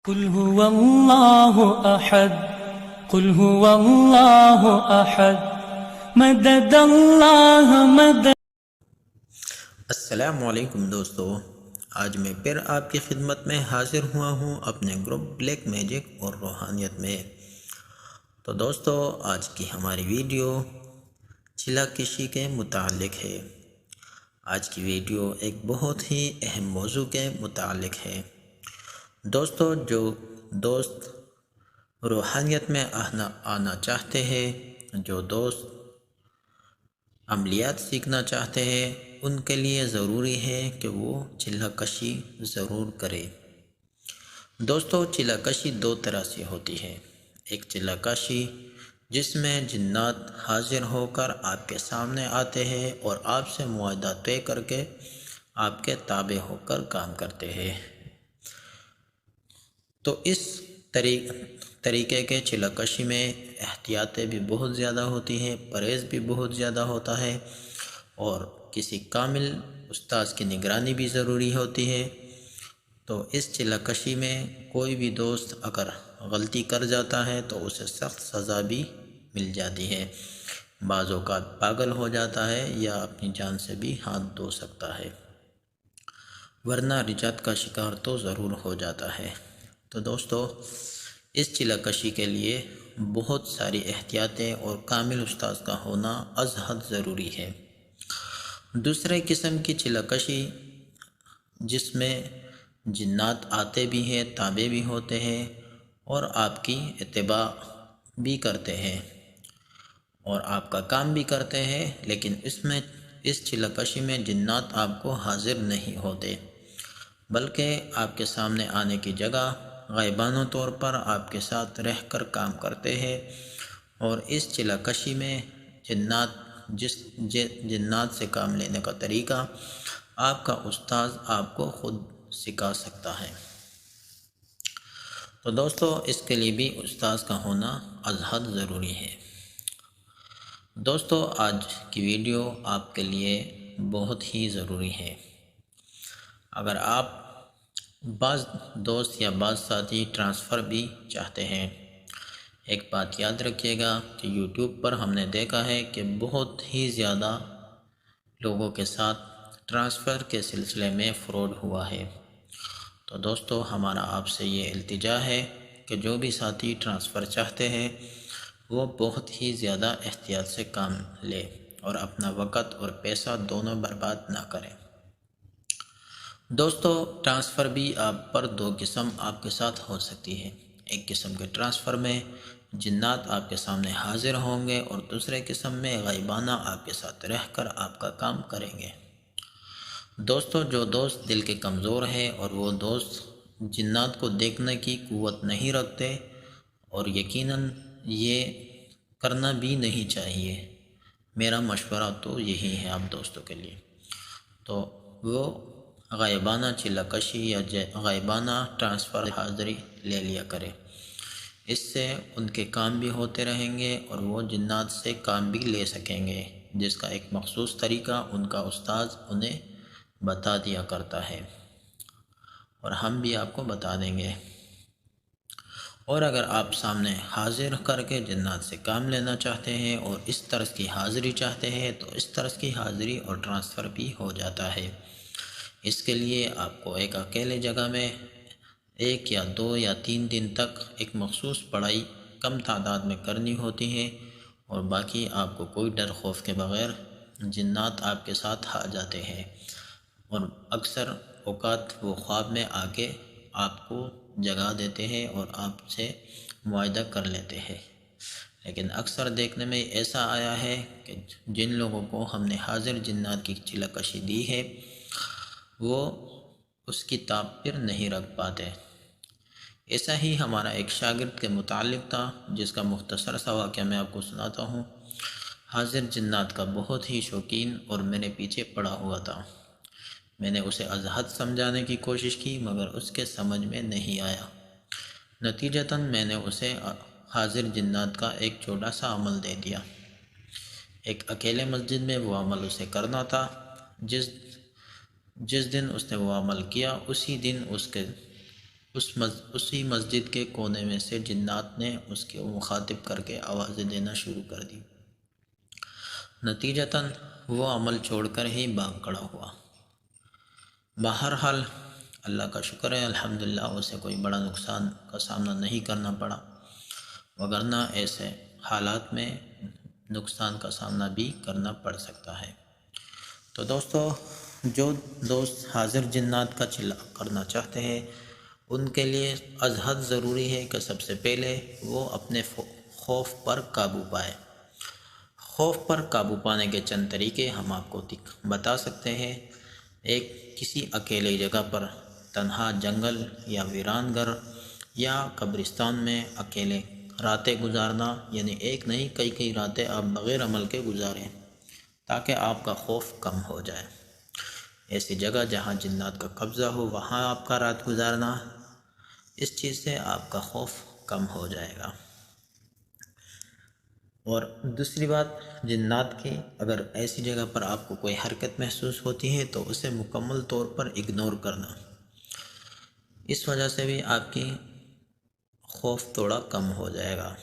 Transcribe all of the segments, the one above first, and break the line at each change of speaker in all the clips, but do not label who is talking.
قل هو الله أحد قل هو الله أحد مدد الله مدد.
السلام علیکم دوستو، آج میں پھر آپ کی خدمت میں حاضر ہوا ہوں اپنے گروپ بلیک میجک اور روحانیت میں۔ تو دوستو، آج کی ہماری ویڈیو چلا کشی کے متعلق ہے۔ آج کی ویڈیو ایک بہت ہی اہم موضوع کے متعلق ہے۔ دوستو، جو دوست روحانیت میں آنا چاہتے ہیں، جو دوست عملیات سیکھنا چاہتے ہیں، ان کے لیے ضروری ہے کہ وہ چلہ کشی ضرور کرے۔ دوستو، چلہ کشی دو طرح سے ہوتی ہے۔ ایک چلہ کشی جس میں جنات حاضر ہو کر آپ کے سامنے آتے ہیں اور آپ سے معاہدہ طے کر کے آپ کے تابع ہو کر کام کرتے ہیں۔ تو اس طریقے کے چلہ کشی میں احتیاطیں بھی بہت زیادہ ہوتی ہیں، پرہیز بھی بہت زیادہ ہوتا ہے، اور کسی کامل استاذ کی نگرانی بھی ضروری ہوتی ہے۔ تو اس چلہ کشی میں کوئی بھی دوست اگر غلطی کر جاتا ہے تو اسے سخت سزا بھی مل جاتی ہے۔ بعض اوقات پاگل ہو جاتا ہے یا اپنی جان سے بھی ہاتھ دھو سکتا ہے، ورنہ رجعت کا شکار تو ضرور ہو جاتا ہے۔ تو دوستو، اس چلہ کشی کے لیے بہت ساری احتیاطیں اور کامل استاذ کا ہونا از حد ضروری ہے۔ دوسرے قسم کی چلہ کشی جس میں جنات آتے بھی ہیں، تابع بھی ہوتے ہیں اور آپ کی اتباع بھی کرتے ہیں اور آپ کا کام بھی کرتے ہیں، لیکن اس چلہ کشی میں جنات آپ کو حاضر نہیں ہوتے، بلکہ آپ کے سامنے آنے کی جگہ غائبانہ طور پر آپ کے ساتھ رہ کر کام کرتے ہیں۔ اور اس چلہ کشی میں جنات سے کام لینے کا طریقہ آپ کا استاذ آپ کو خود سکھا سکتا ہے۔ تو دوستو، اس کے لیے بھی استاذ کا ہونا از حد ضروری ہے۔ دوستو، آج کی ویڈیو آپ کے لیے بہت ہی ضروری ہے۔ اگر آپ بعض دوست یا بعض ساتھی ٹرانسفر بھی چاہتے ہیں، ایک بات یاد رکھیے گا کہ یوٹیوب پر ہم نے دیکھا ہے کہ بہت ہی زیادہ لوگوں کے ساتھ ٹرانسفر کے سلسلے میں فراڈ ہوا ہے۔ تو دوستو، ہمارا آپ سے یہ التجا ہے کہ جو بھی ساتھی ٹرانسفر چاہتے ہیں وہ بہت ہی زیادہ احتیاط سے کام لے اور اپنا وقت اور پیسہ دونوں برباد نہ کریں۔ دوستو، ٹرانسفر بھی آپ پر دو قسم آپ کے ساتھ ہو سکتی ہے۔ ایک قسم کے ٹرانسفر میں جنات آپ کے سامنے حاضر ہوں گے اور دوسرے قسم میں غائبانہ آپ کے ساتھ رہ کر آپ کا کام کریں گے۔ دوستو، جو دوست دل کے کمزور ہیں اور وہ دوست جنات کو دیکھنے کی قوت نہیں رکھتے، اور یقیناً یہ کرنا بھی نہیں چاہیے، میرا مشورہ تو یہی ہے آپ دوستوں کے لیے، تو وہ غائبانہ چلہ کشی یا غائبانہ ٹرانسفر حاضری لے لیا کرے۔ اس سے ان کے کام بھی ہوتے رہیں گے اور وہ جنات سے کام بھی لے سکیں گے، جس کا ایک مخصوص طریقہ ان کا استاذ انہیں بتا دیا کرتا ہے اور ہم بھی آپ کو بتا دیں گے۔ اور اگر آپ سامنے حاضر کر کے جنات سے کام لینا چاہتے ہیں اور اس طرز کی حاضری چاہتے ہیں تو اس طرز کی حاضری اور ٹرانسفر بھی ہو جاتا ہے۔ اس کے لیے آپ کو ایک اکیلے جگہ میں 1 یا 2 یا 3 دن تک ایک مخصوص پڑھائی کم تعداد میں کرنی ہوتی ہے، اور باقی آپ کو کوئی ڈر خوف کے بغیر جنات آپ کے ساتھ آ جاتے ہیں، اور اکثر اوقات وہ خواب میں آ کے آپ کو جگا دیتے ہیں اور آپ سے معاہدہ کر لیتے ہیں۔ لیکن اکثر دیکھنے میں ایسا آیا ہے کہ جن لوگوں کو ہم نے حاضر جنات کی چلہ کشی دی ہے وہ اس کی تاب پر نہیں رکھ پاتے۔ ایسا ہی ہمارا ایک شاگرد کے متعلق تھا، جس کا مختصر سا واقعہ میں آپ کو سناتا ہوں۔ حاضر جنات کا بہت ہی شوقین اور میرے پیچھے پڑا ہوا تھا۔ میں نے اسے از حد سمجھانے کی کوشش کی مگر اس کے سمجھ میں نہیں آیا۔ نتیجتاً میں نے اسے حاضر جنات کا ایک چھوٹا سا عمل دے دیا۔ ایک اکیلے مسجد میں وہ عمل اسے کرنا تھا۔ جس دن اس نے وہ عمل کیا اسی دن اس کے اسی مسجد کے کونے میں سے جنات نے اس کے مخاطب کر کے آوازیں دینا شروع کر دی۔ نتیجتاً وہ عمل چھوڑ کر ہی بھاگ کھڑا ہوا۔ بہرحال اللہ کا شکر ہے، الحمدللہ اسے کوئی بڑا نقصان کا سامنا نہیں کرنا پڑا، وگرنہ ایسے حالات میں نقصان کا سامنا بھی کرنا پڑ سکتا ہے۔ تو دوستو، جو دوست حاضر جنات کا چلا کرنا چاہتے ہیں ان کے لیے از حد ضروری ہے کہ سب سے پہلے وہ اپنے خوف پر قابو پائے۔ خوف پر قابو پانے کے چند طریقے ہم آپ کو بتا سکتے ہیں۔ ایک، کسی اکیلے جگہ پر، تنہا جنگل یا ویران گھر یا قبرستان میں اکیلے راتیں گزارنا، یعنی ایک نہیں کئی راتیں آپ بغیر عمل کے گزاریں تاکہ آپ کا خوف کم ہو جائے۔ ایسی جگہ جہاں جنات کا قبضہ ہو وہاں آپ کا رات گزارنا، اس چیز سے آپ کا خوف کم ہو جائے گا۔ اور دوسری بات، جنات کی اگر ایسی جگہ پر آپ کو کوئی حرکت محسوس ہوتی ہے تو اسے مکمل طور پر اگنور کرنا، اس وجہ سے بھی آپ کی خوف تھوڑا کم ہو جائے گا۔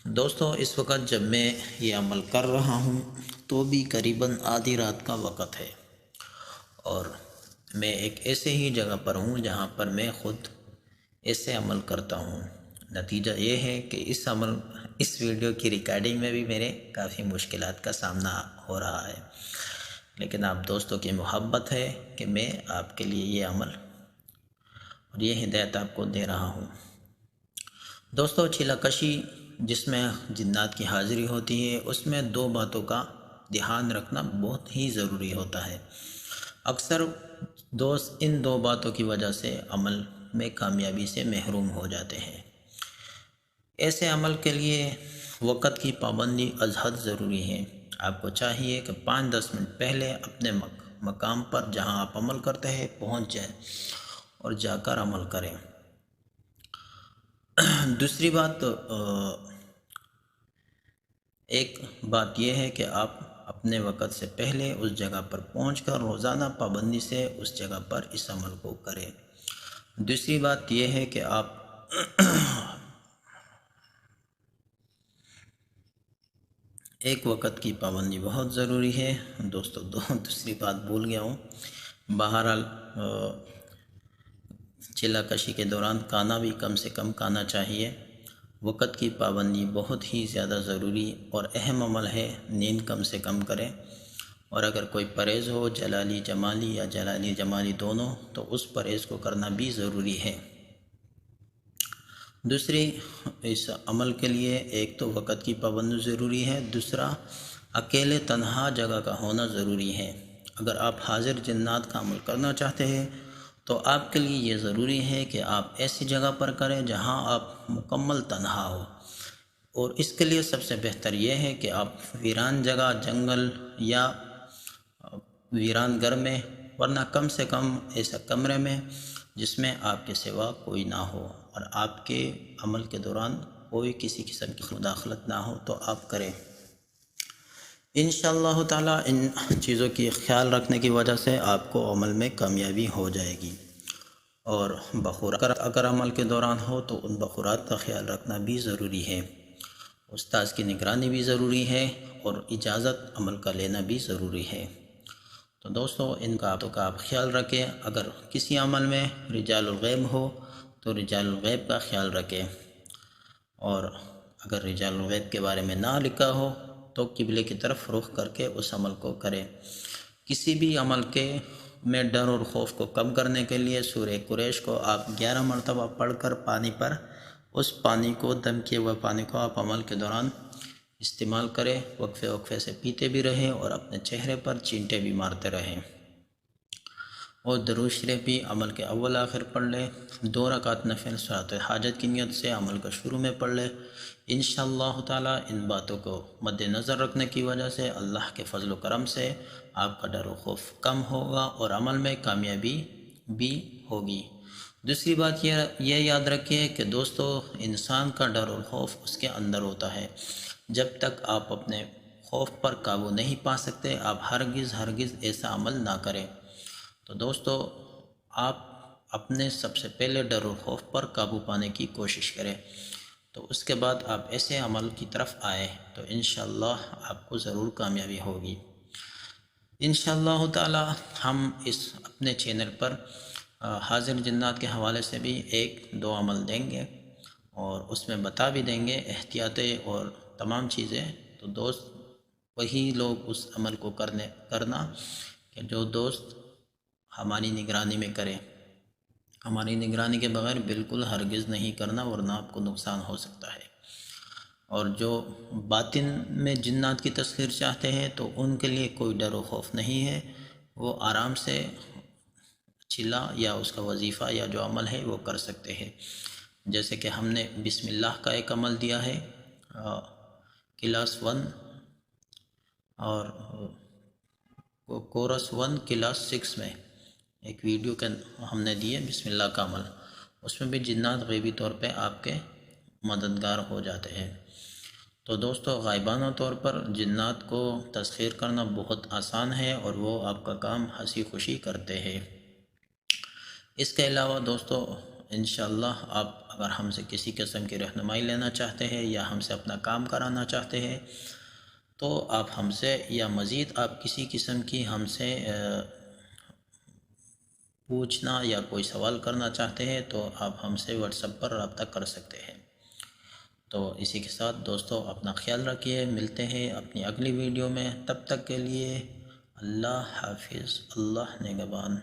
دوستو، اس وقت جب میں یہ عمل کر رہا ہوں تو بھی قریباً آدھی رات کا وقت ہے، اور میں ایک ایسے ہی جگہ پر ہوں جہاں پر میں خود ایسے عمل کرتا ہوں۔ نتیجہ یہ ہے کہ اس ویڈیو کی ریکارڈنگ میں بھی میرے کافی مشکلات کا سامنا ہو رہا ہے، لیکن آپ دوستوں کی محبت ہے کہ میں آپ کے لیے یہ عمل اور یہ ہدایت آپ کو دے رہا ہوں۔ دوستو، چیلہ کشی جس میں جنات کی حاضری ہوتی ہے اس میں دو باتوں کا دھیان رکھنا بہت ہی ضروری ہوتا ہے۔ اکثر دوست ان دو باتوں کی وجہ سے عمل میں کامیابی سے محروم ہو جاتے ہیں۔ ایسے عمل کے لیے وقت کی پابندی از حد ضروری ہے۔ آپ کو چاہیے کہ 5-10 منٹ پہلے اپنے مقام پر جہاں آپ عمل کرتے ہیں پہنچ جائیں اور جا کر عمل کریں۔ دوسری بات، ایک بات یہ ہے کہ آپ اپنے وقت سے پہلے اس جگہ پر پہنچ کر روزانہ پابندی سے اس جگہ پر اس عمل کو کریں۔ دوسری بات یہ ہے کہ آپ ایک وقت کی پابندی بہت ضروری ہے۔ دوستو، دوسری بات بھول گیا ہوں۔ بہرحال چلہ کشی کے دوران کھانا بھی کم سے کم کھانا چاہیے۔ وقت کی پابندی بہت ہی زیادہ ضروری اور اہم عمل ہے۔ نیند کم سے کم کریں، اور اگر کوئی پرہیز ہو، جلالی جمالی یا جلالی جمالی دونوں، تو اس پرہیز کو کرنا بھی ضروری ہے۔ دوسری، اس عمل کے لیے ایک تو وقت کی پابندی ضروری ہے، دوسرا اکیلے تنہا جگہ کا ہونا ضروری ہے۔ اگر آپ حاضر جنات کا عمل کرنا چاہتے ہیں تو آپ کے لیے یہ ضروری ہے کہ آپ ایسی جگہ پر کریں جہاں آپ مکمل تنہا ہو، اور اس کے لیے سب سے بہتر یہ ہے کہ آپ ویران جگہ، جنگل یا ویران گھر میں، ورنہ کم سے کم ایسا کمرے میں جس میں آپ کے سوا کوئی نہ ہو اور آپ کے عمل کے دوران کوئی کسی قسم کی مداخلت نہ ہو تو آپ کریں۔ انشاءاللہ تعالی ان چیزوں کی خیال رکھنے کی وجہ سے آپ کو عمل میں کامیابی ہو جائے گی، اور بخورات اگر عمل کے دوران ہو تو ان بخورات کا خیال رکھنا بھی ضروری ہے۔ استاذ کی نگرانی بھی ضروری ہے اور اجازت عمل کا لینا بھی ضروری ہے۔ تو دوستو، ان باتوں کا آپ خیال رکھیں۔ اگر کسی عمل میں رجال الغیب ہو تو رجال الغیب کا خیال رکھیں، اور اگر رجال الغیب کے بارے میں نہ لکھا ہو تو قبلے کی طرف رخ کر کے اس عمل کو کریں۔ کسی بھی عمل کے میں ڈر اور خوف کو کم کرنے کے لیے سورہ قریش کو آپ 11 مرتبہ پڑھ کر پانی پر، اس پانی کو، دم کیے ہوئے پانی کو آپ عمل کے دوران استعمال کریں، وقفے سے پیتے بھی رہیں اور اپنے چہرے پر چینٹے بھی مارتے رہیں، اور درود شریف بھی عمل کے اول آخر پڑھ لیں۔ 2 رکعت نفل صلاۃ حاجت کی نیت سے عمل کا شروع میں پڑھ لیں۔ انشاءاللہ تعالی ان باتوں کو مد نظر رکھنے کی وجہ سے اللہ کے فضل و کرم سے آپ کا ڈر و خوف کم ہوگا اور عمل میں کامیابی بھی ہوگی۔ دوسری بات یہ یاد رکھیے کہ دوستو، انسان کا ڈر اور خوف اس کے اندر ہوتا ہے۔ جب تک آپ اپنے خوف پر قابو نہیں پا سکتے آپ ہرگز ایسا عمل نہ کریں۔ تو دوستو، آپ اپنے سب سے پہلے ڈر و خوف پر قابو پانے کی کوشش کریں، تو اس کے بعد آپ ایسے عمل کی طرف آئے تو انشاءاللہ آپ کو ضرور کامیابی ہوگی۔ انشاءاللہ تعالی ہم اس اپنے چینل پر حاضر جنات کے حوالے سے بھی 1-2 عمل دیں گے اور اس میں بتا بھی دیں گے احتیاطیں اور تمام چیزیں۔ تو دوست وہی لوگ اس عمل کو کرنا کہ جو دوست ہماری نگرانی میں کرے، ہماری نگرانی کے بغیر بالکل ہرگز نہیں کرنا، ورنہ آپ کو نقصان ہو سکتا ہے۔ اور جو باطن میں جنات کی تسخیر چاہتے ہیں تو ان کے لیے کوئی ڈر و خوف نہیں ہے، وہ آرام سے چلا یا اس کا وظیفہ یا جو عمل ہے وہ کر سکتے ہیں۔ جیسے کہ ہم نے بسم اللہ کا ایک عمل دیا ہے کلاس 1 اور کورس 1 کلاس 6 میں ایک ویڈیو ہم نے دی ہے بسم اللہ کا عمل، اس میں بھی جنات غیبی طور پہ آپ کے مددگار ہو جاتے ہیں۔ تو دوستو غائبانہ طور پر جنات کو تسخیر کرنا بہت آسان ہے اور وہ آپ کا کام ہنسی خوشی کرتے ہیں۔ اس کے علاوہ دوستو انشاءاللہ آپ اگر ہم سے کسی قسم کی رہنمائی لینا چاہتے ہیں یا ہم سے اپنا کام کرانا چاہتے ہیں تو آپ ہم سے، یا مزید آپ کسی قسم کی ہم سے پوچھنا یا کوئی سوال کرنا چاہتے ہیں تو آپ ہم سے واٹس ایپ پر رابطہ کر سکتے ہیں۔ تو اسی کے ساتھ دوستو اپنا خیال رکھیے، ملتے ہیں اپنی اگلی ویڈیو میں، تب تک کے لیے اللہ حافظ، اللہ نگہبان۔